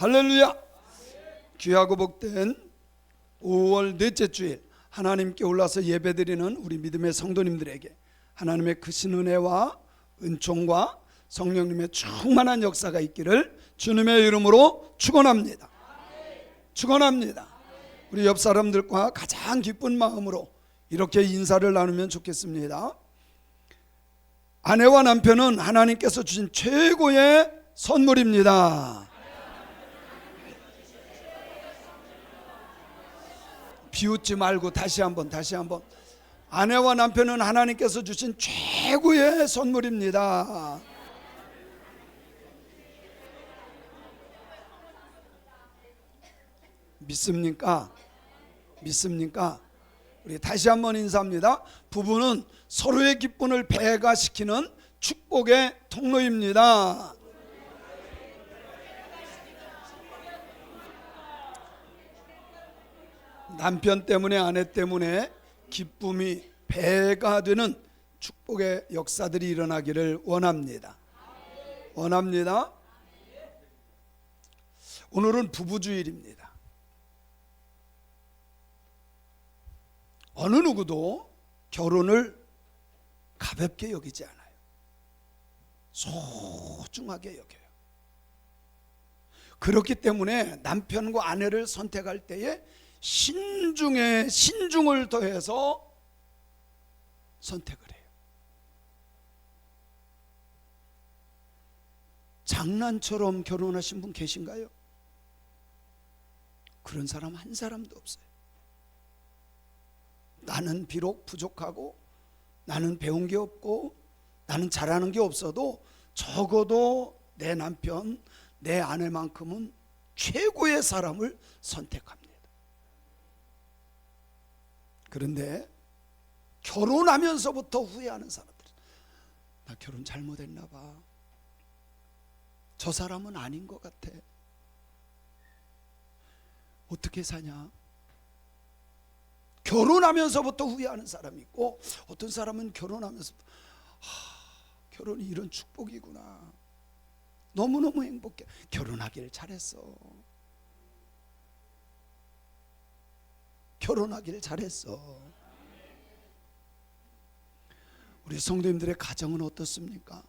할렐루야. 귀하고 복된 5월 넷째 주일 하나님께 올라서 예배드리는 우리 믿음의 성도님들에게 하나님의 크신 은혜와 은총과 성령님의 충만한 역사가 있기를 주님의 이름으로 축원합니다. 축원합니다. 우리 옆 사람들과 가장 기쁜 마음으로 이렇게 인사를 나누면 좋겠습니다. 아내와 남편은 하나님께서 주신 최고의 선물입니다. 비웃지 말고 다시 한번 아내와 남편은 하나님께서 주신 최고의 선물입니다. 믿습니까? 믿습니까? 우리 다시 한번 인사합니다. 부부는 서로의 기쁨을 배가시키는 축복의 통로입니다. 남편 때문에 아내 때문에 기쁨이 배가 되는 축복의 역사들이 일어나기를 원합니다. 원합니다. 오늘은 부부주일입니다. 어느 누구도 결혼을 가볍게 여기지 않아요. 소중하게 여겨요. 그렇기 때문에 남편과 아내를 선택할 때에 신중에 신중을 더해서 선택을 해요. 장난처럼 결혼하신 분 계신가요? 그런 사람 한 사람도 없어요. 나는 비록 부족하고 나는 배운 게 없고 나는 잘하는 게 없어도 적어도 내 남편, 내 아내만큼은 최고의 사람을 선택합니다. 그런데 결혼하면서부터 후회하는 사람들, 나 결혼 잘못했나 봐. 저 사람은 아닌 것 같아. 어떻게 사냐? 결혼하면서부터 후회하는 사람이 있고, 어떤 사람은 결혼하면서 결혼이 이런 축복이구나. 너무너무 행복해. 결혼하기를 잘했어. 결혼하기를 잘했어. 우리 성도님들의 가정은 어떻습니까?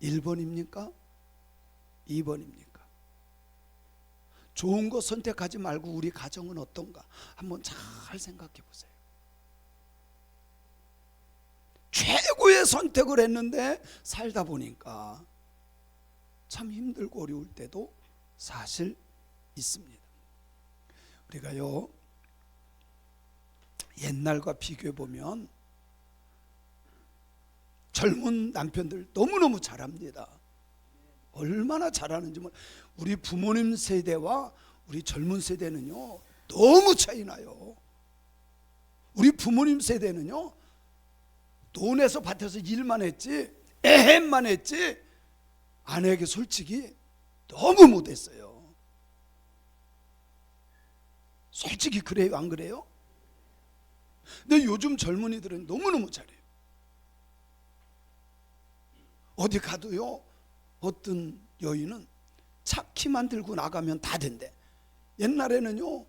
1번입니까? 2번입니까? 좋은 거 선택하지 말고 우리 가정은 어떤가 한번 잘 생각해 보세요. 최고의 선택을 했는데 살다 보니까 참 힘들고 어려울 때도 사실 있습니다. 우리가요, 옛날과 비교해 보면 젊은 남편들 너무너무 잘합니다. 얼마나 잘하는지. 우리 부모님 세대와 우리 젊은 세대는요 너무 차이 나요. 우리 부모님 세대는요 돈에서 밭에서 일만 했지 애헴만 했지 아내에게 솔직히 너무 못했어요. 솔직히 그래요, 안 그래요? 근데 요즘 젊은이들은 너무너무 잘해요. 어디 가도요, 어떤 여인은 차 키만 들고 나가면 다 된대. 옛날에는요,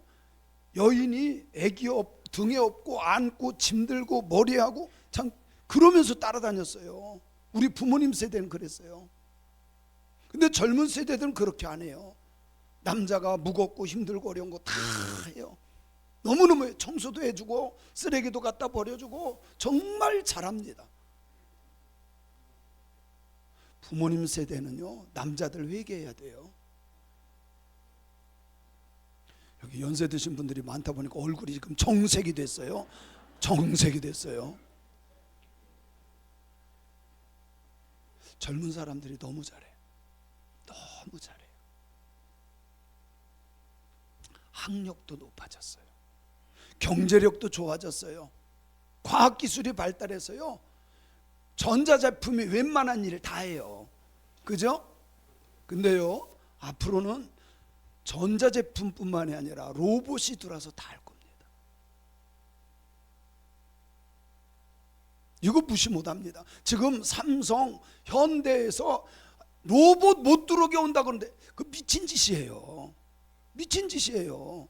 여인이 애기 등에 업고 안고 짐 들고 머리하고 참 그러면서 따라다녔어요. 우리 부모님 세대는 그랬어요. 근데 젊은 세대들은 그렇게 안 해요. 남자가 무겁고 힘들고 어려운 거 다 해요. 너무너무 청소도 해주고 쓰레기도 갖다 버려주고 정말 잘합니다. 부모님 세대는요 남자들 회개해야 돼요. 여기 연세 드신 분들이 많다 보니까 얼굴이 지금 정색이 됐어요. 정색이 됐어요. 젊은 사람들이 너무 잘해. 너무 잘해요. 학력도 높아졌어요. 경제력도 좋아졌어요. 과학기술이 발달해서요 전자제품이 웬만한 일을 다 해요. 그죠? 근데요 앞으로는 전자제품뿐만이 아니라 로봇이 들어와서 다 할 겁니다. 이거 무시 못합니다. 지금 삼성, 현대에서 로봇 못 들어오게 온다 그러는데 그 미친 짓이에요. 미친 짓이에요.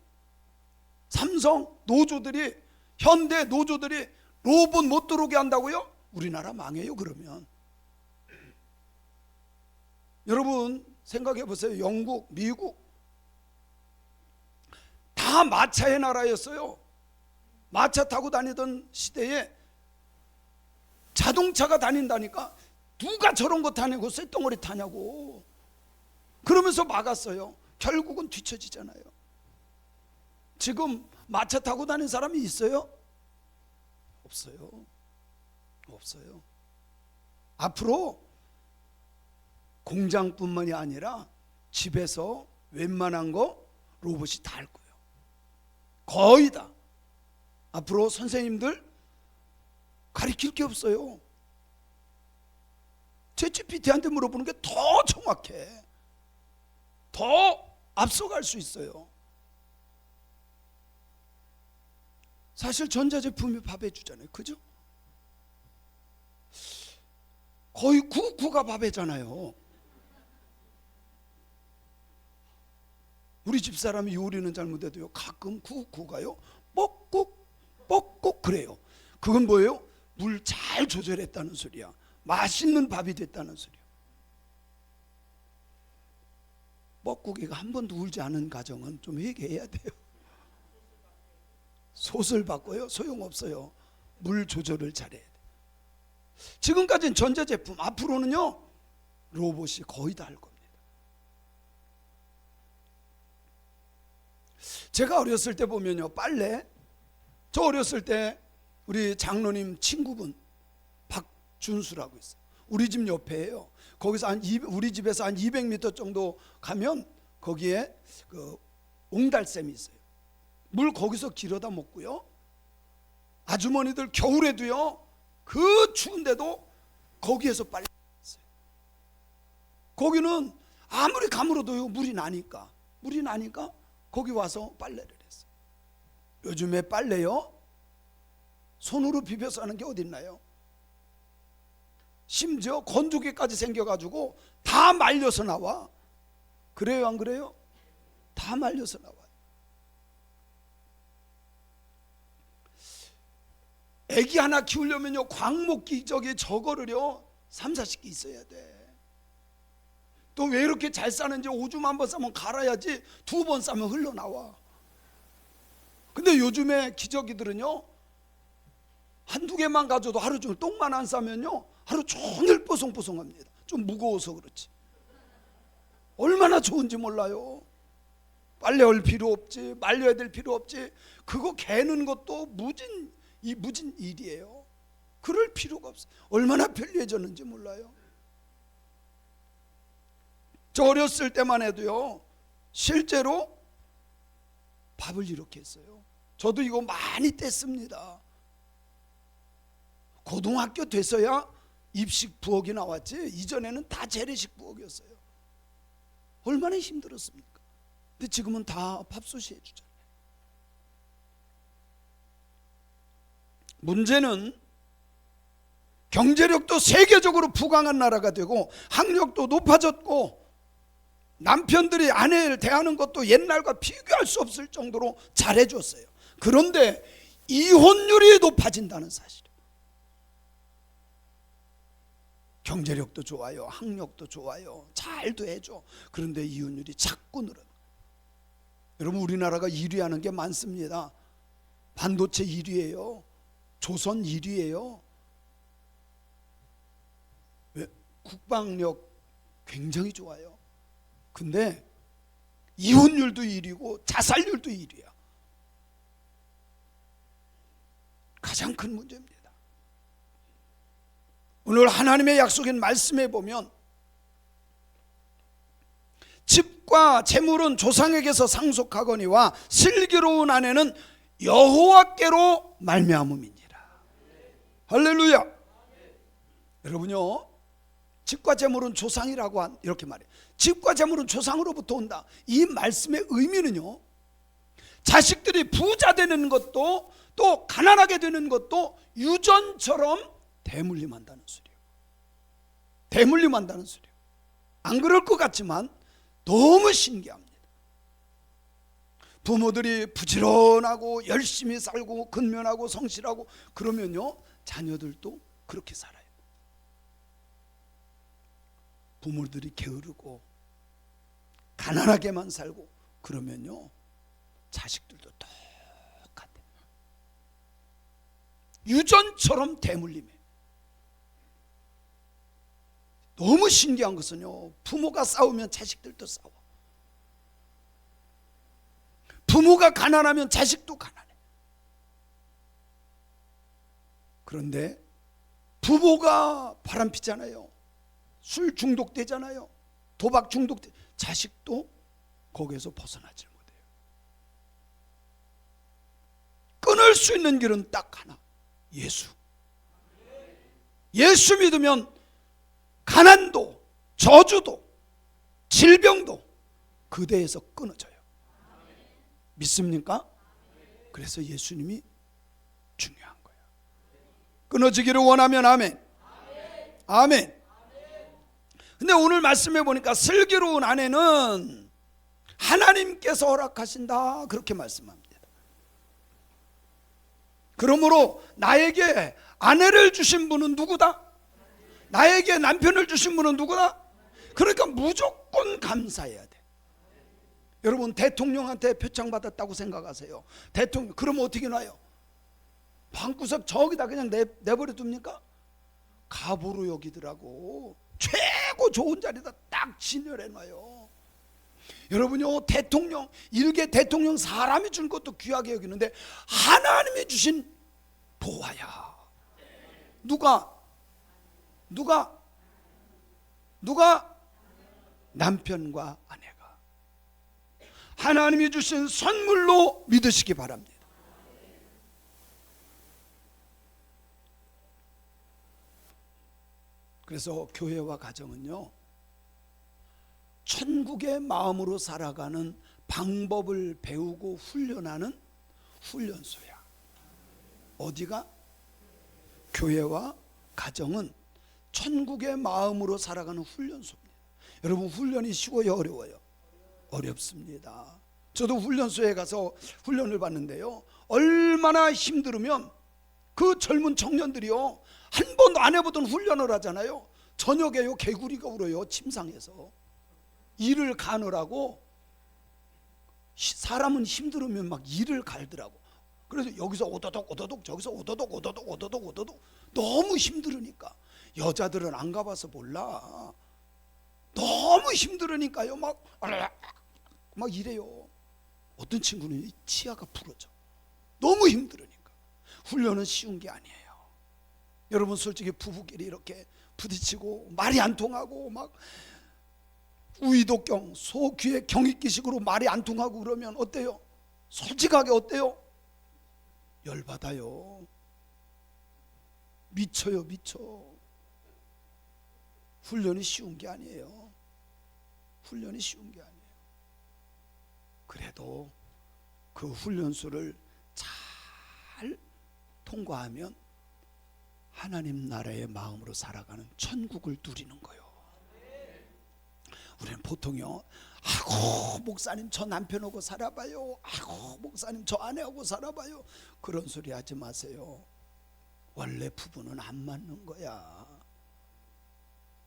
삼성 노조들이, 현대 노조들이 로봇 못 들어오게 한다고요? 우리나라 망해요 그러면. 여러분 생각해 보세요. 영국, 미국 다 마차의 나라였어요. 마차 타고 다니던 시대에 자동차가 다닌다니까 누가 저런 거 타냐고, 쇳덩어리 타냐고 그러면서 막았어요. 결국은 뒤처지잖아요. 지금 마차 타고 다니는 사람이 있어요? 없어요. 없어요. 앞으로 공장뿐만이 아니라 집에서 웬만한 거 로봇이 다 할 거예요. 거의 다. 앞으로 선생님들 가르칠 게 없어요. 챗GPT한테 물어보는 게 더 정확해. 더 앞서갈 수 있어요. 사실 전자제품이 밥 해주잖아요. 그죠? 거의 999가 밥 해잖아요. 우리 집사람이 요리는 잘못해도요 가끔 999가요 뻑꾹 그래요. 그건 뭐예요? 물 잘 조절했다는 소리야. 맛있는 밥이 됐다는 소리야. 뻑꾹이가 한 번도 울지 않은 가정은 좀 회개해야 돼요. 솥을 바꿔요? 소용없어요. 물 조절을 잘해야 돼. 지금까지는 전자제품, 앞으로는요 로봇이 거의 다 할 겁니다. 제가 어렸을 때 보면요 빨래, 저 어렸을 때 우리 장로님 친구분 박준수라고 있어요. 우리 집 옆에예요. 거기서 우리 집에서 한 200m 정도 가면 거기에 그 옹달샘이 있어요. 물 거기서 길어다 먹고요. 아주머니들 겨울에도요 그 추운데도 거기에서 빨래 했어요. 거기는 아무리 가물어도요 물이 나니까 거기 와서 빨래를 했어요. 요즘에 빨래요 손으로 비벼서 하는 게 어딨나요? 심지어 건조기까지 생겨가지고 다 말려서 나와. 그래요 안 그래요? 다 말려서 나와요. 애기 하나 키우려면요 광목기 저거를요 3, 40개 있어야 돼. 또 왜 이렇게 잘 싸는지 오줌 한 번 싸면 갈아야지 2번 싸면 흘러나와. 근데 요즘에 기저귀들은요 한두 개만 가져도 하루 종일, 똥만 안 싸면요 하루 종일 뽀송뽀송합니다. 좀 무거워서 그렇지. 얼마나 좋은지 몰라요. 빨래할 필요 없지, 말려야 될 필요 없지. 그거 개는 것도 무진 일이에요. 그럴 필요가 없어요. 얼마나 편리해졌는지 몰라요. 저 어렸을 때만 해도요 실제로 밥을 이렇게 했어요. 저도 이거 많이 뗐습니다. 고등학교 돼서야 입식 부엌이 나왔지 이전에는 다 재래식 부엌이었어요. 얼마나 힘들었습니까? 근데 지금은 다 밥솥이 해주잖아요. 문제는 경제력도 세계적으로 부강한 나라가 되고 학력도 높아졌고 남편들이 아내를 대하는 것도 옛날과 비교할 수 없을 정도로 잘해줬어요. 그런데 이혼율이 높아진다는 사실. 경제력도 좋아요, 학력도 좋아요, 잘도 해줘. 그런데 이혼율이 자꾸 늘어요. 여러분 우리나라가 1위 하는 게 많습니다. 반도체 1위예요. 조선 1위예요. 왜? 국방력 굉장히 좋아요. 근데 이혼율도 1위고 자살률도 1위야. 가장 큰 문제입니다. 오늘 하나님의 약속인 말씀에 보면 집과 재물은 조상에게서 상속하거니와 슬기로운 아내는 여호와께로 말미암음이니라. 할렐루야. 여러분요 집과 재물은 조상이라고 이렇게 말해요. 집과 재물은 조상으로부터 온다. 이 말씀의 의미는요 자식들이 부자 되는 것도 또 가난하게 되는 것도 유전처럼 대물림한다는 소리예요. 대물림한다는 소리예요. 안 그럴 것 같지만 너무 신기합니다. 부모들이 부지런하고 열심히 살고 근면하고 성실하고 그러면요, 자녀들도 그렇게 살아요. 부모들이 게으르고 가난하게만 살고 그러면요, 자식들도 똑같아요. 유전처럼 대물림해. 너무 신기한 것은요, 부모가 싸우면 자식들도 싸워. 부모가 가난하면 자식도 가난해. 그런데 부모가 바람피잖아요. 술 중독되잖아요. 도박 중독돼. 자식도 거기에서 벗어나질 못해요. 끊을 수 있는 길은 딱 하나, 예수. 예수 믿으면 가난도 저주도 질병도 그대에서 끊어져요. 믿습니까? 그래서 예수님이 중요한 거예요. 끊어지기를 원하면 아멘. 아멘. 근데 오늘 말씀해 보니까 슬기로운 아내는 하나님께서 허락하신다, 그렇게 말씀합니다. 그러므로 나에게 아내를 주신 분은 누구다? 나에게 남편을 주신 분은 누구다? 그러니까 무조건 감사해야 돼. 여러분, 대통령한테 표창 받았다고 생각하세요. 대통령, 그러면 어떻게 놔요? 방구석 저기다 그냥 내버려 둡니까? 갑으로 여기더라고. 최고 좋은 자리다 딱 진열해 놔요. 여러분요, 대통령, 일개 대통령 사람이 준 것도 귀하게 여기는데 하나님이 주신 보화야. 누가? 남편과 아내가 하나님이 주신 선물로 믿으시기 바랍니다. 그래서 교회와 가정은요, 천국의 마음으로 살아가는 방법을 배우고 훈련하는 훈련소야. 어디가? 교회와 가정은 천국의 마음으로 살아가는 훈련소입니다. 여러분, 훈련이 쉬워요, 어려워요? 어렵습니다. 저도 훈련소에 가서 훈련을 받는데요, 얼마나 힘들으면 그 젊은 청년들이요, 한 번도 안 해보던 훈련을 하잖아요. 저녁에요, 개구리가 울어요. 침상에서 일을 가느라고. 사람은 힘들으면 막 일을 갈더라고. 그래서 여기서 오도독 오도독, 저기서 오도독 오도독 오도독 오도독. 너무 힘들으니까. 여자들은 안 가봐서 몰라. 너무 힘들으니까요, 막 이래요. 어떤 친구는 치아가 부러져. 너무 힘들으니까. 훈련은 쉬운 게 아니에요. 여러분, 솔직히 부부끼리 이렇게 부딪히고 말이 안 통하고 막 우이도경, 소귀의 경익기식으로 말이 안 통하고 그러면 어때요? 솔직하게 어때요? 열받아요. 미쳐요, 미쳐. 훈련이 쉬운 게 아니에요. 훈련이 쉬운 게 아니에요. 그래도 그 훈련소를 잘 통과하면 하나님 나라의 마음으로 살아가는 천국을 누리는 거예요. 우리는 보통요, 아이고 목사님 저 남편하고 살아봐요, 아이고 목사님 저 아내하고 살아봐요, 그런 소리 하지 마세요. 원래 부부는 안 맞는 거야.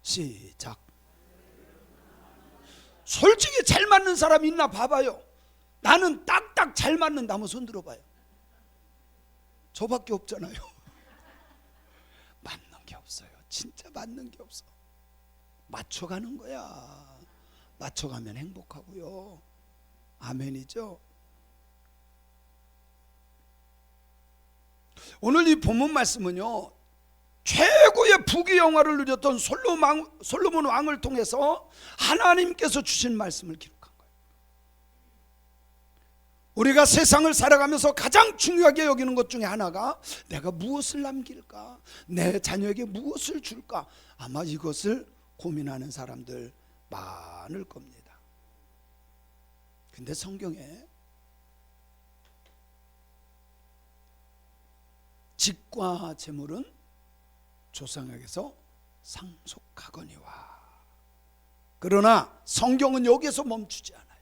시작. 솔직히 잘 맞는 사람 있나 봐봐요. 나는 딱딱 잘 맞는다 하면 손 들어봐요. 저밖에 없잖아요. 맞는 게 없어요. 진짜 맞는 게 없어. 맞춰가는 거야. 맞춰가면 행복하고요. 아멘이죠. 오늘 이 본문 말씀은요, 최고의 부귀영화를 누렸던 솔로몬 왕을 통해서 하나님께서 주신 말씀을 기록한 거예요. 우리가 세상을 살아가면서 가장 중요하게 여기는 것 중에 하나가 내가 무엇을 남길까, 내 자녀에게 무엇을 줄까, 아마 이것을 고민하는 사람들 많을 겁니다. 근데 성경에 직과 재물은 조상에게서 상속하거니와, 그러나 성경은 여기에서 멈추지 않아요.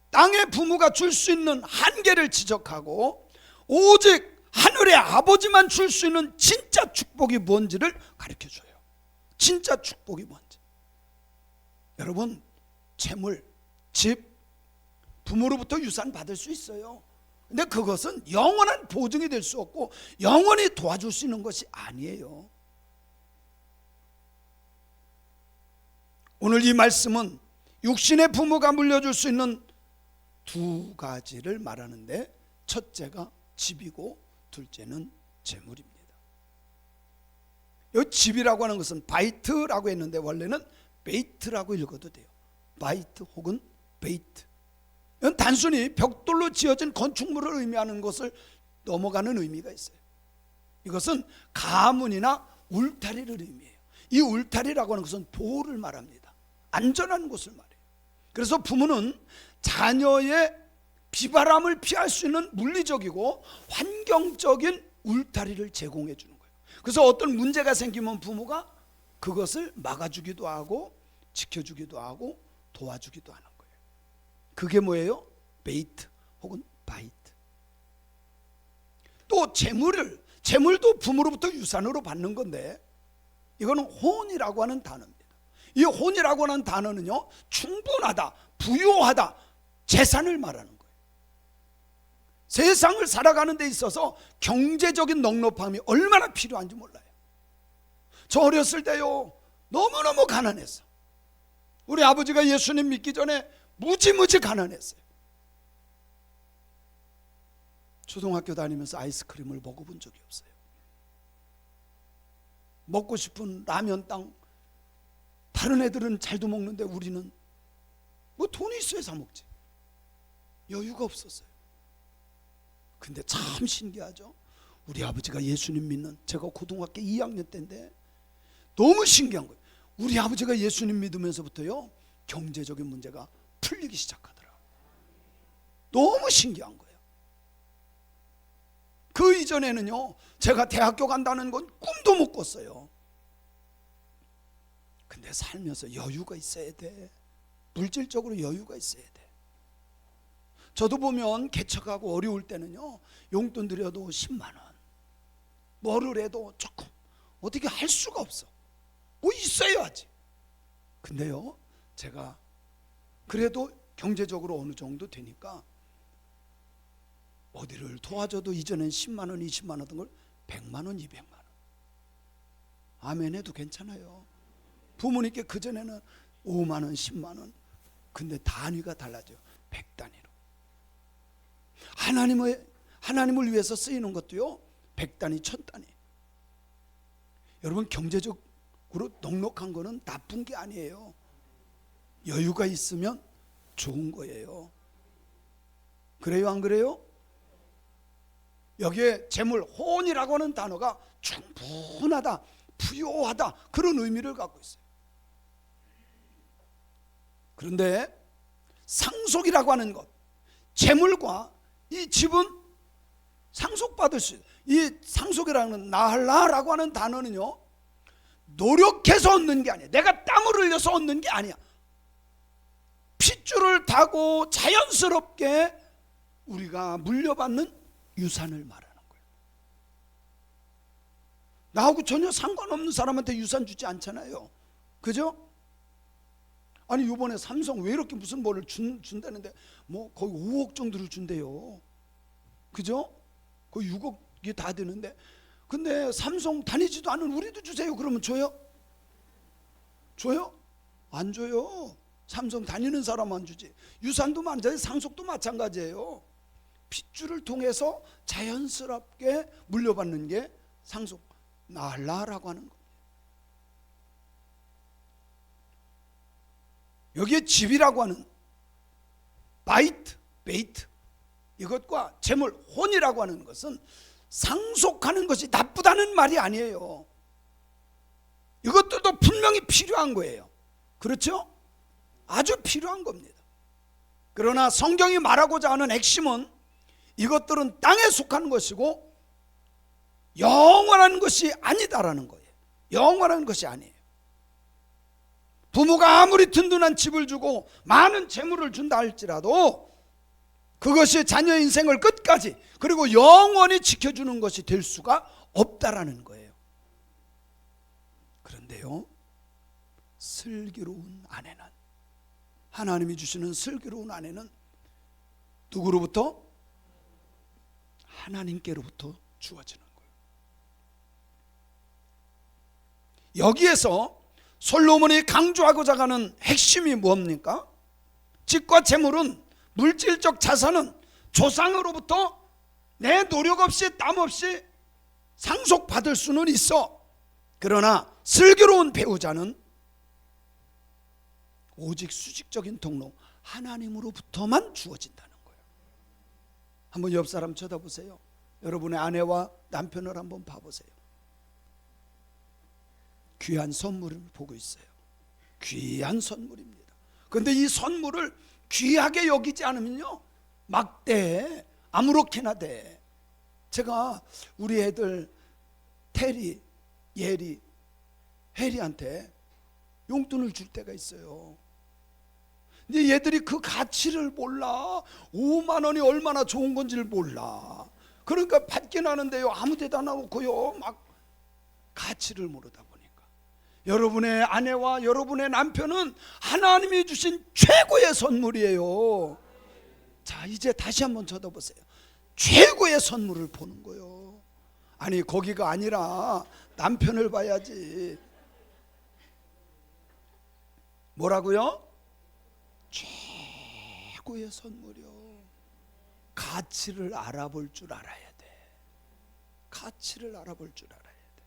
땅의 부모가 줄 수 있는 한계를 지적하고 오직 하늘의 아버지만 줄 수 있는 진짜 축복이 뭔지를 가르쳐줘요. 진짜 축복이 뭔지. 여러분, 재물, 집, 부모로부터 유산 받을 수 있어요. 근데 그것은 영원한 보증이 될 수 없고 영원히 도와줄 수 있는 것이 아니에요. 오늘 이 말씀은 육신의 부모가 물려줄 수 있는 두 가지를 말하는데, 첫째가 집이고 둘째는 재물입니다. 이 집이라고 하는 것은 바이트라고 했는데 원래는 베이트라고 읽어도 돼요. 바이트 혹은 베이트. 이건 단순히 벽돌로 지어진 건축물을 의미하는 것을 넘어가는 의미가 있어요. 이것은 가문이나 울타리를 의미해요. 이 울타리라고 하는 것은 보호를 말합니다. 안전한 곳을 말해요. 그래서 부모는 자녀의 비바람을 피할 수 있는 물리적이고 환경적인 울타리를 제공해 주는 거예요. 그래서 어떤 문제가 생기면 부모가 그것을 막아주기도 하고 지켜주기도 하고 도와주기도 하는 거예요. 그게 뭐예요? 베이트 혹은 바이트. 또 재물도 부모로부터 유산으로 받는 건데, 이거는 혼이라고 하는 단어입니다. 이 혼이라고 하는 단어는요, 충분하다, 부유하다, 재산을 말하는 거예요. 세상을 살아가는 데 있어서 경제적인 넉넉함이 얼마나 필요한지 몰라요. 저 어렸을 때요, 너무너무 가난했어. 우리 아버지가 예수님 믿기 전에 무지무지 가난했어요. 초등학교 다니면서 아이스크림을 먹어본 적이 없어요. 먹고 싶은 라면 땅, 다른 애들은 잘도 먹는데 우리는 뭐 돈이 있어야 사 먹지. 여유가 없었어요. 근데 참 신기하죠. 우리 아버지가 예수님 믿는, 제가 고등학교 2학년 때인데 너무 신기한 거예요. 우리 아버지가 예수님 믿으면서부터요, 경제적인 문제가 풀리기 시작하더라고요. 너무 신기한 거예요. 그 이전에는요, 제가 대학교 간다는 건 꿈도 못 꿨어요. 근데 살면서 여유가 있어야 돼. 물질적으로 여유가 있어야 돼. 저도 보면 개척하고 어려울 때는요, 용돈 드려도 10만 원, 뭐를 해도 조금 어떻게 할 수가 없어. 뭐 있어야지. 근데요, 제가 그래도 경제적으로 어느 정도 되니까 어디를 도와줘도 이전엔 10만 원, 20만 원 하던 걸 100만 원, 200만 원. 아멘 해도 괜찮아요. 부모님께 그전에는 5만 원, 10만 원. 근데 단위가 달라져요. 100단위로. 하나님을 위해서 쓰이는 것도요, 100단위, 1000단위. 여러분, 경제적으로 넉넉한 거는 나쁜 게 아니에요. 여유가 있으면 좋은 거예요. 그래요, 안 그래요? 여기에 재물, 혼이라고 하는 단어가 충분하다, 부요하다, 그런 의미를 갖고 있어요. 그런데 상속이라고 하는 것, 재물과 이 집은 상속받을 수 있어요. 이 상속이라는 나할라라고 하는 단어는요, 노력해서 얻는 게 아니야. 내가 땀을 흘려서 얻는 게 아니야. 핏줄을 타고 자연스럽게 우리가 물려받는 유산을 말하는 거예요. 나하고 전혀 상관없는 사람한테 유산 주지 않잖아요. 그죠? 아니, 이번에 삼성 왜 이렇게 무슨 뭐를 준다는데 뭐 거의 5억 정도를 준대요. 그죠? 거의 6억이 다 되는데, 근데 삼성 다니지도 않은 우리도 주세요. 그러면 줘요? 줘요? 안 줘요. 삼성 다니는 사람만 주지. 유산도 마찬가지, 상속도 마찬가지예요. 핏줄을 통해서 자연스럽게 물려받는 게 상속, 나할라라고 하는 거예요. 여기에 집이라고 하는 바이트, 베이트, 이것과 재물, 혼이라고 하는 것은 상속하는 것이 나쁘다는 말이 아니에요. 이것들도 분명히 필요한 거예요. 그렇죠? 아주 필요한 겁니다. 그러나 성경이 말하고자 하는 핵심은 이것들은 땅에 속한 것이고 영원한 것이 아니다라는 거예요. 영원한 것이 아니에요. 부모가 아무리 든든한 집을 주고 많은 재물을 준다 할지라도 그것이 자녀 인생을 끝까지 그리고 영원히 지켜주는 것이 될 수가 없다라는 거예요. 그런데요, 슬기로운 아내는, 하나님이 주시는 슬기로운 아내는 누구로부터? 하나님께로부터 주어지는 거예요. 여기에서 솔로몬이 강조하고자 하는 핵심이 뭡니까? 집과 재물은, 물질적 자산은 조상으로부터 내 노력 없이 땀 없이 상속받을 수는 있어. 그러나 슬기로운 배우자는 오직 수직적인 통로 하나님으로부터만 주어진다는 거예요. 한번 옆 사람 쳐다보세요. 여러분의 아내와 남편을 한번 봐보세요. 귀한 선물을 보고 있어요. 귀한 선물입니다. 그런데 이 선물을 귀하게 여기지 않으면요, 막대, 아무렇게나 돼. 제가 우리 애들 테리, 예리, 혜리한테 용돈을 줄 때가 있어요. 근데 얘들이 그 가치를 몰라. 5만 원이 얼마나 좋은 건지를 몰라. 그러니까 받긴 하는데요, 아무 데다 놔놓고요 막 가치를 모르다 보니까 여러분의 아내와 여러분의 남편은 하나님이 주신 최고의 선물이에요. 자, 이제 다시 한번 쳐다보세요. 최고의 선물을 보는 거예요. 아니, 거기가 아니라 남편을 봐야지. 뭐라고요? 최고의 선물이요. 가치를 알아볼 줄 알아야 돼. 가치를 알아볼 줄 알아야 돼.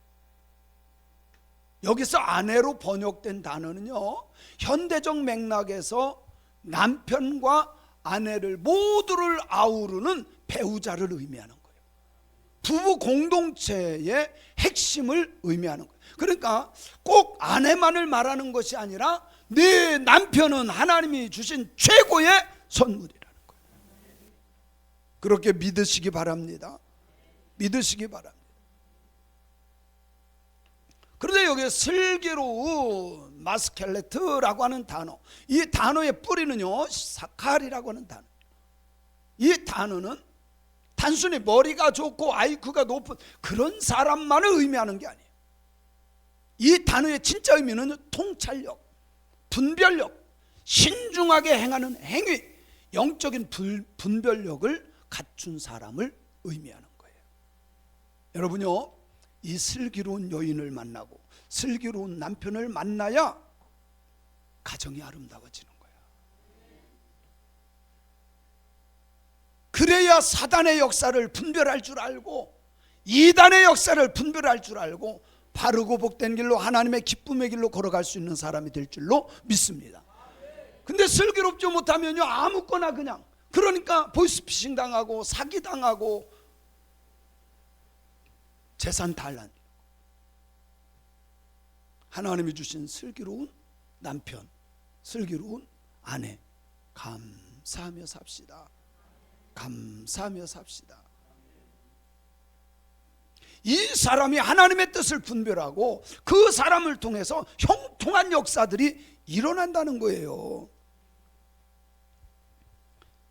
여기서 아내로 번역된 단어는요, 현대적 맥락에서 남편과 아내를 모두를 아우르는 배우자를 의미하는 거예요. 부부 공동체의 핵심을 의미하는 거예요. 그러니까 꼭 아내만을 말하는 것이 아니라 네 남편은 하나님이 주신 최고의 선물이라는 거예요. 그렇게 믿으시기 바랍니다. 믿으시기 바랍니다. 그런데 여기 슬기로운 마스켈레트라고 하는 단어, 이 단어의 뿌리는요 사칼이라고 하는 단어. 이 단어는 단순히 머리가 좋고 IQ가 높은 그런 사람만을 의미하는 게 아니에요. 이 단어의 진짜 의미는 통찰력, 분별력, 신중하게 행하는 행위, 영적인 분별력을 갖춘 사람을 의미하는 거예요. 여러분요, 이 슬기로운 여인을 만나고 슬기로운 남편을 만나야 가정이 아름다워지는 거야. 그래야 사단의 역사를 분별할 줄 알고 이단의 역사를 분별할 줄 알고 바르고 복된 길로 하나님의 기쁨의 길로 걸어갈 수 있는 사람이 될 줄로 믿습니다. 근데 슬기롭지 못하면요 아무거나 그냥, 그러니까 보이스피싱 당하고 사기 당하고 재산 단란. 하나님이 주신 슬기로운 남편, 슬기로운 아내 감사하며 삽시다. 감사하며 삽시다. 이 사람이 하나님의 뜻을 분별하고 그 사람을 통해서 형통한 역사들이 일어난다는 거예요.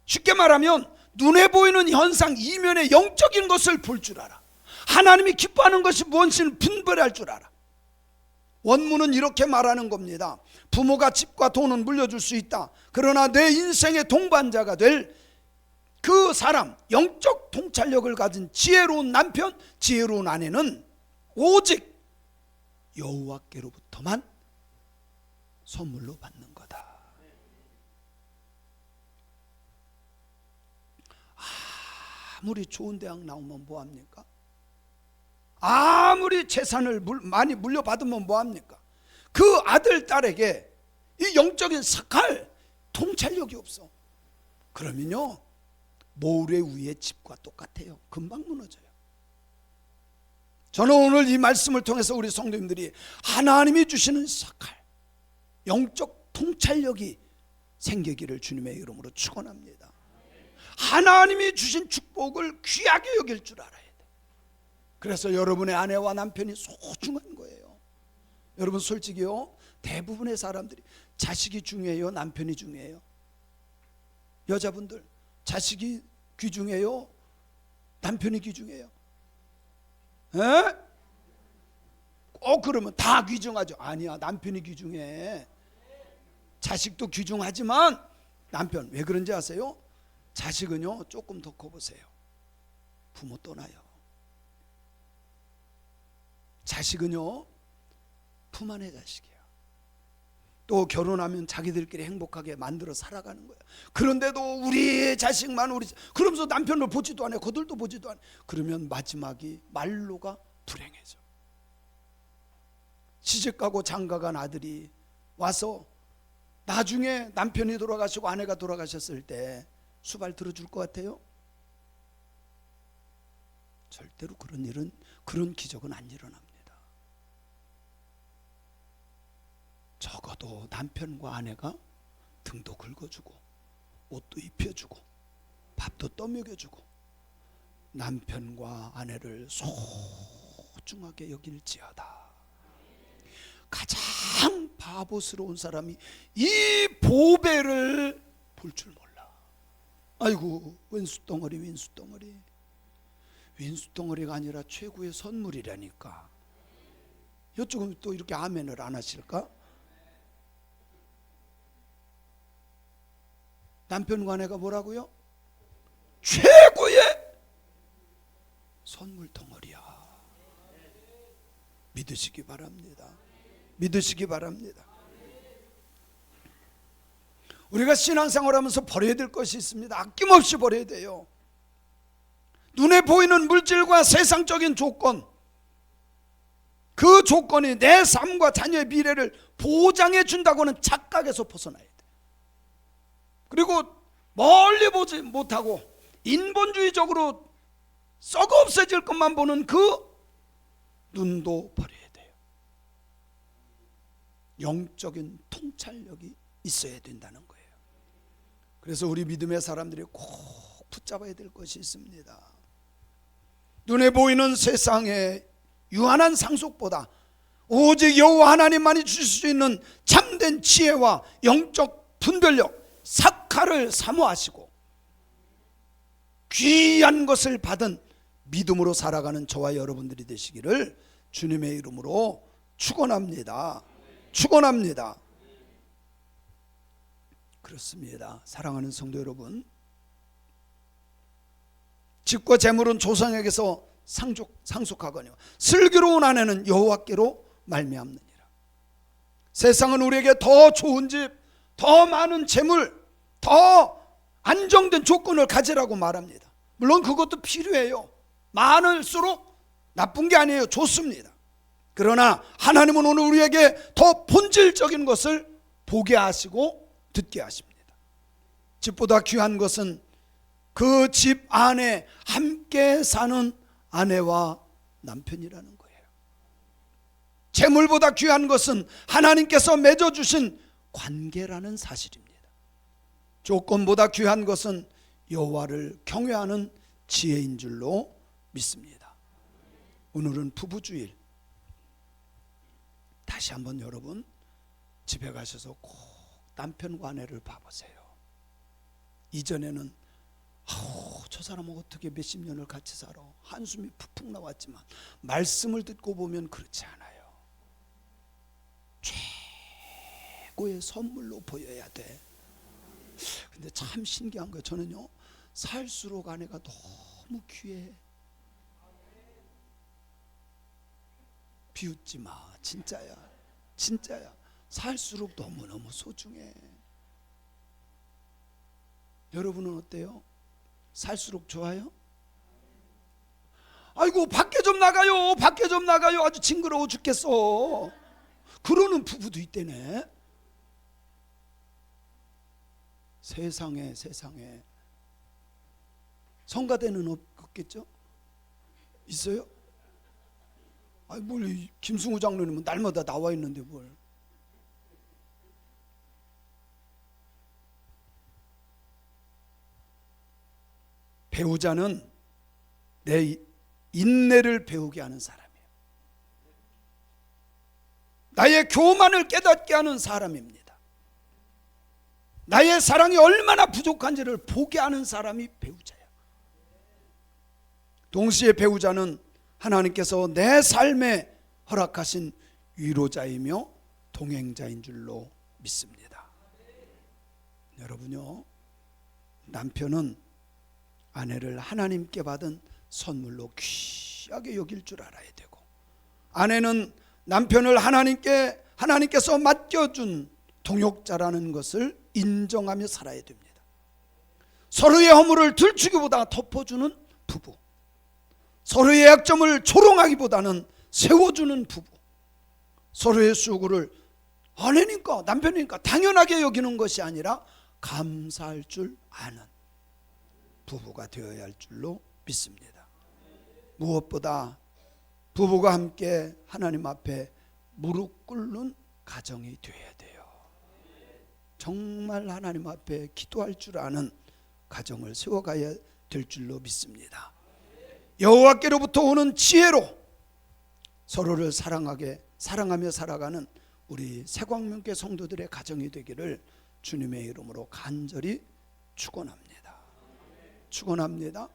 쉽게 말하면 눈에 보이는 현상 이면의 영적인 것을 볼 줄 알아. 하나님이 기뻐하는 것이 무엇인지 분별할 줄 알아. 원문은 이렇게 말하는 겁니다. 부모가 집과 돈은 물려줄 수 있다. 그러나 내 인생의 동반자가 될 그 사람, 영적 통찰력을 가진 지혜로운 남편, 지혜로운 아내는 오직 여호와께로부터만 선물로 받는 거다. 아무리 좋은 대학 나오면 뭐합니까? 아무리 재산을 많이 물려받으면 뭐합니까? 그 아들, 딸에게 이 영적인 사칼, 통찰력이 없어. 그러면요 모래 위의 집과 똑같아요. 금방 무너져요. 저는 오늘 이 말씀을 통해서 우리 성도님들이 하나님이 주시는 사칼, 영적 통찰력이 생기기를 주님의 이름으로 축원합니다. 하나님이 주신 축복을 귀하게 여길 줄 알아야 돼. 그래서 여러분의 아내와 남편이 소중한 거예요. 여러분 솔직히요, 대부분의 사람들이 자식이 중요해요, 남편이 중요해요? 여자분들 자식이 귀중해요, 남편이 귀중해요? 에? 그러면 다 귀중하죠. 아니야, 남편이 귀중해. 자식도 귀중하지만 남편. 왜 그런지 아세요? 자식은요 조금 더 커보세요. 부모 떠나요. 자식은요 품 안의 자식이에요. 또 결혼하면 자기들끼리 행복하게 만들어 살아가는 거예요. 그런데도 우리 자식만 그러면서 남편을 보지도 않아요. 그들도 보지도 않아요. 그러면 마지막이 말로가 불행해져. 시집가고 장가간 아들이 와서 나중에 남편이 돌아가시고 아내가 돌아가셨을 때 수발 들어줄 것 같아요? 절대로 그런 기적은 안 일어납니다. 적어도 남편과 아내가 등도 긁어주고 옷도 입혀주고 밥도 떠먹여주고 남편과 아내를 소중하게 여길지어다. 가장 바보스러운 사람이 이 보배를 볼 줄 몰라. 아이고, 윈수덩어리. 윈수덩어리가 아니라 최고의 선물이라니까. 이쪽은 또 이렇게 아멘을 안 하실까? 남편과 아내가 뭐라고요? 최고의 선물 덩어리야. 믿으시기 바랍니다. 믿으시기 바랍니다. 우리가 신앙생활하면서 버려야 될 것이 있습니다. 아낌없이 버려야 돼요. 눈에 보이는 물질과 세상적인 조건, 그 조건이 내 삶과 자녀의 미래를 보장해 준다고는 착각에서 벗어나야 돼. 그리고 멀리 보지 못하고 인본주의적으로 썩어 없어질 것만 보는 그 눈도 버려야 돼요. 영적인 통찰력이 있어야 된다는 거예요. 그래서 우리 믿음의 사람들이 꼭 붙잡아야 될 것이 있습니다. 눈에 보이는 세상의 유한한 상속보다 오직 여호와 하나님만이 주실 수 있는 참된 지혜와 영적 분별력, 사카를 사모하시고 귀한 것을 받은 믿음으로 살아가는 저와 여러분들이 되시기를 주님의 이름으로 축원합니다. 축원합니다. 그렇습니다. 사랑하는 성도 여러분, 집과 재물은 조상에게서 상속하거니와 슬기로운 아내는 여호와께로 말미암느니라. 세상은 우리에게 더 좋은 집, 더 많은 재물, 더 안정된 조건을 가지라고 말합니다. 물론 그것도 필요해요. 많을수록 나쁜 게 아니에요. 좋습니다. 그러나 하나님은 오늘 우리에게 더 본질적인 것을 보게 하시고 듣게 하십니다. 집보다 귀한 것은 그 집 안에 함께 사는 아내와 남편이라는 거예요. 재물보다 귀한 것은 하나님께서 맺어주신 관계라는 사실입니다. 조건보다 귀한 것은 여호와를 경외하는 지혜인 줄로 믿습니다. 오늘은 부부주일. 다시 한번 여러분 집에 가셔서 꼭 남편과 아내를 봐보세요. 이전에는 저 사람은 어떻게 몇십 년을 같이 살아, 한숨이 푹푹 나왔지만 말씀을 듣고 보면 그렇지 않아요. 최고의 선물로 보여야 돼. 근데 참 신기한 거예요. 저는요 살수록 아내가 너무 귀해. 비웃지 마. 진짜야. 진짜야. 살수록 너무너무 소중해. 여러분은 어때요? 살수록 좋아요? 아이고 밖에 좀 나가요. 밖에 좀 나가요. 아주 징그러워 죽겠어. 그러는 부부도 있대네. 세상에 성가대는 없겠죠? 있어요? 아니 뭘 김승우 장로님은 날마다 나와 있는데 뭘. 배우자는 내 인내를 배우게 하는 사람이에요. 나의 교만을 깨닫게 하는 사람입니다. 나의 사랑이 얼마나 부족한지를 보게 하는 사람이 배우자예요. 동시에 배우자는 하나님께서 내 삶에 허락하신 위로자이며 동행자인 줄로 믿습니다. 여러분요, 남편은 아내를 하나님께 받은 선물로 귀하게 여길 줄 알아야 되고, 아내는 남편을 하나님께서 맡겨준 동역자라는 것을 인정하며 살아야 됩니다. 서로의 허물을 들추기보다 덮어주는 부부, 서로의 약점을 조롱하기보다는 세워주는 부부, 서로의 수고를 아내니까 남편이니까 당연하게 여기는 것이 아니라 감사할 줄 아는 부부가 되어야 할 줄로 믿습니다. 무엇보다 부부가 함께 하나님 앞에 무릎 꿇는 가정이 되어야 돼요. 정말 하나님 앞에 기도할 줄 아는 가정을 세워가야 될 줄로 믿습니다. 여호와께로부터 오는 지혜로 서로를 사랑하며 살아가는 우리 새광명교회 성도들의 가정이 되기를 주님의 이름으로 간절히 축원합니다. 축원합니다.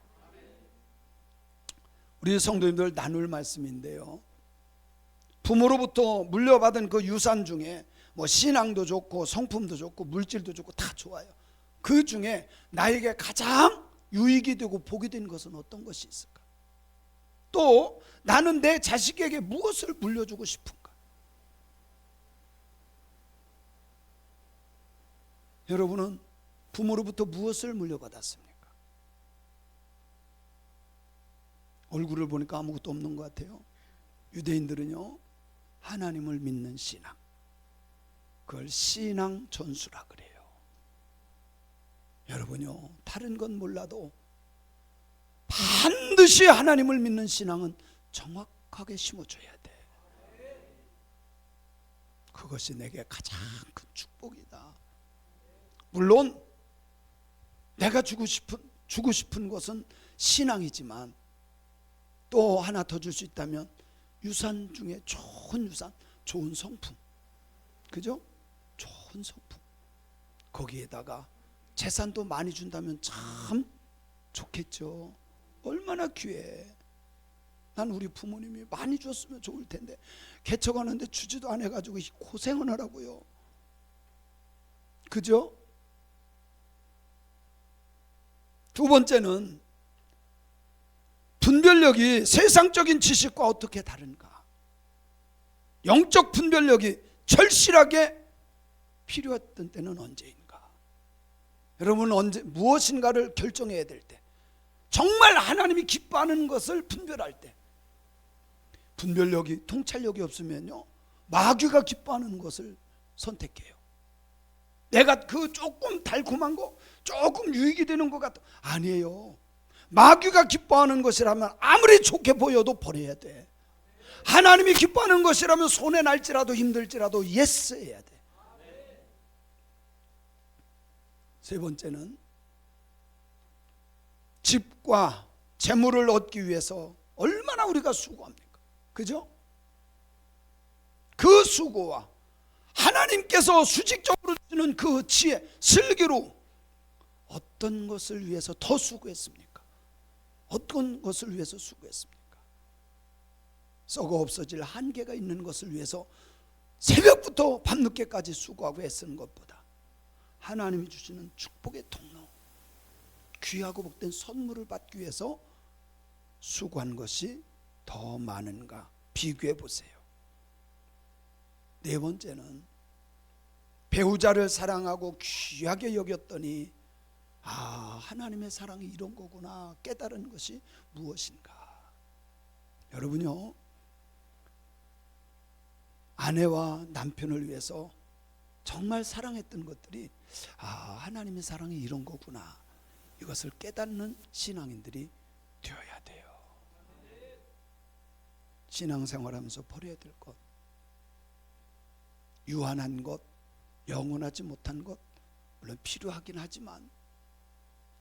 우리 성도님들 나눌 말씀인데요, 부모로부터 물려받은 그 유산 중에 뭐 신앙도 좋고 성품도 좋고 물질도 좋고 다 좋아요. 그 중에 나에게 가장 유익이 되고 복이 된 것은 어떤 것이 있을까? 또 나는 내 자식에게 무엇을 물려주고 싶은가? 여러분은 부모로부터 무엇을 물려받았습니까? 얼굴을 보니까 아무것도 없는 것 같아요. 유대인들은요, 하나님을 믿는 신앙, 그걸 신앙 전수라 그래요. 여러분요, 다른 건 몰라도 반드시 하나님을 믿는 신앙은 정확하게 심어줘야 돼. 그것이 내게 가장 큰 축복이다. 물론 내가 주고 싶은 것은 신앙이지만 또 하나 더 줄 수 있다면 유산 중에 좋은 유산, 좋은 성품, 그죠? 좋은 성품, 거기에다가 재산도 많이 준다면 참 좋겠죠. 얼마나 귀해. 난 우리 부모님이 많이 줬으면 좋을 텐데 개척하는데 주지도 안 해가지고 고생을 하라고요. 그죠? 두 번째는 분별력이 세상적인 지식과 어떻게 다른가? 영적 분별력이 절실하게 필요했던 때는 언제인가? 여러분, 무엇인가를 결정해야 될 때, 정말 하나님이 기뻐하는 것을 분별할 때, 분별력이, 통찰력이 없으면요, 마귀가 기뻐하는 것을 선택해요. 내가 그 조금 달콤한 거, 조금 유익이 되는 것 같아. 아니에요. 마귀가 기뻐하는 것이라면 아무리 좋게 보여도 버려야 돼. 하나님이 기뻐하는 것이라면 손해 날지라도 힘들지라도 예스 해야 돼. 세 번째는 집과 재물을 얻기 위해서 얼마나 우리가 수고합니까? 그죠? 그 수고와 하나님께서 수직적으로 주시는 그 지혜, 슬기로 어떤 것을 위해서 더 수고했습니까? 어떤 것을 위해서 수고했습니까? 썩어 없어질 한계가 있는 것을 위해서 새벽부터 밤늦게까지 수고하고 애쓰는 것보다 하나님이 주시는 축복의 통로, 귀하고 복된 선물을 받기 위해서 수고한 것이 더 많은가 비교해 보세요. 네 번째는 배우자를 사랑하고 귀하게 여겼더니 하나님의 사랑이 이런 거구나 깨달은 것이 무엇인가? 여러분요, 아내와 남편을 위해서 정말 사랑했던 것들이 하나님의 사랑이 이런 거구나, 이것을 깨닫는 신앙인들이 되어야 돼요. 신앙생활하면서 버려야 될 것, 유한한 것, 영원하지 못한 것, 물론 필요하긴 하지만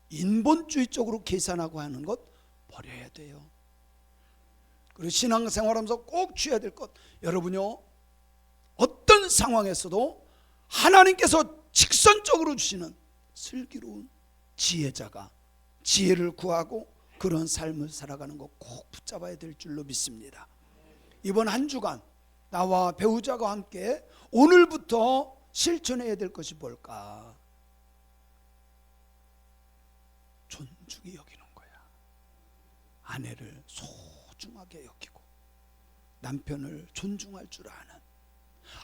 인본주의적으로 계산하고 하는 것 버려야 돼요. 그리고 신앙생활하면서 꼭 취해야 될 것, 여러분요, 어떤 상황에서도 하나님께서 직선적으로 주시는 슬기로운 지혜자가 지혜를 구하고 그런 삶을 살아가는 거 꼭 붙잡아야 될 줄로 믿습니다. 이번 한 주간 나와 배우자가 함께 오늘부터 실천해야 될 것이 뭘까? 존중히 여기는 거야. 아내를 소중하게 여기고 남편을 존중할 줄 아는,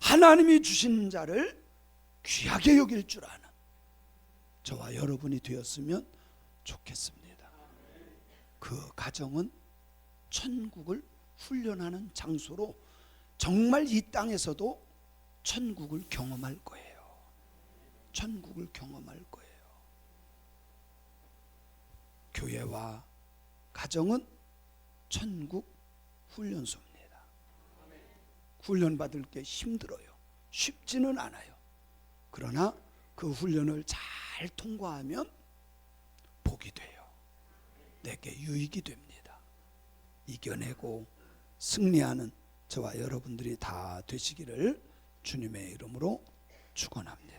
하나님이 주신 자를 귀하게 여길 줄 아는 저와 여러분이 되었으면 좋겠습니다. 그 가정은 천국을 훈련하는 장소로 정말 이 땅에서도 천국을 경험할 거예요. 천국을 경험할 거예요. 교회와 가정은 천국 훈련소입니다. 훈련받을 게 힘들어요. 쉽지는 않아요. 그러나 그 훈련을 잘 통과하면 복이 돼요. 내게 유익이 됩니다. 이겨내고 승리하는 저와 여러분들이 다 되시기를 주님의 이름으로 축원합니다.